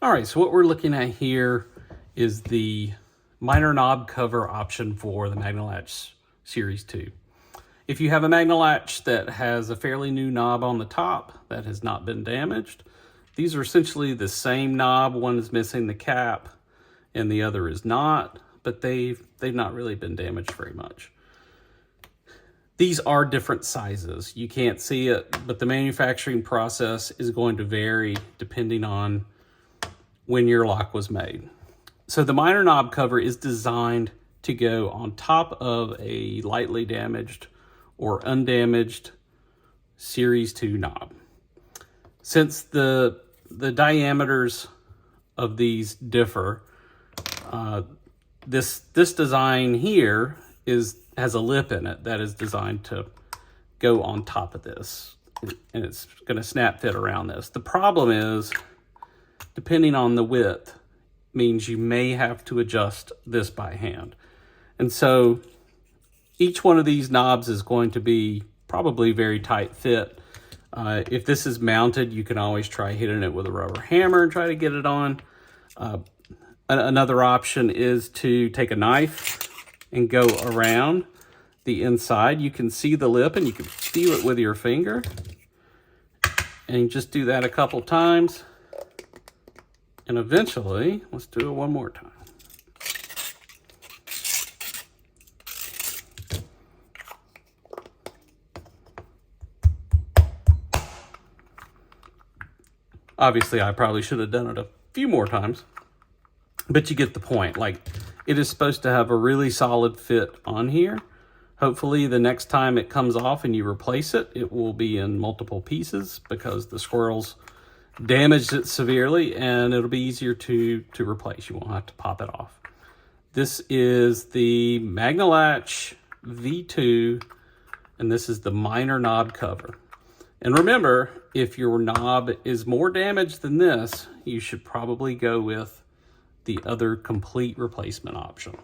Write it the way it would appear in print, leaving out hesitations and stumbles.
All right, so what we're looking at here is the minor knob cover option for the Magnalatch Series 2. If you have a Magnalatch that has a fairly new knob on the top that has not been damaged, these are essentially the same knob. One is missing the cap and the other is not, but they've not really been damaged very much. These are different sizes. You can't see it, but the manufacturing process is going to vary depending on when your lock was made. So the minor knob cover is designed to go on top of a lightly damaged or undamaged Series 2 knob. Since the diameters of these differ, this design here has a lip in it that is designed to go on top of this, and it's going to snap fit around this. The problem is, depending on the width, means you may have to adjust this by hand. And so each one of these knobs is going to be probably very tight fit. If this is mounted, you can always try hitting it with a rubber hammer and try to get it on. Another option is to take a knife and go around the inside. You can see the lip and you can feel it with your finger. And you just do that a couple times. And eventually, let's do it one more time. Obviously, I probably should have done it a few more times, but you get the point. Like, it is supposed to have a really solid fit on here. Hopefully, the next time it comes off and you replace it, it will be in multiple pieces because the squirrels damaged it severely, and it'll be easier to replace. You won't have to pop it off. This is the Magnalatch V2, and this is the minor knob cover. And remember, if your knob is more damaged than this, you should probably go with the other complete replacement option.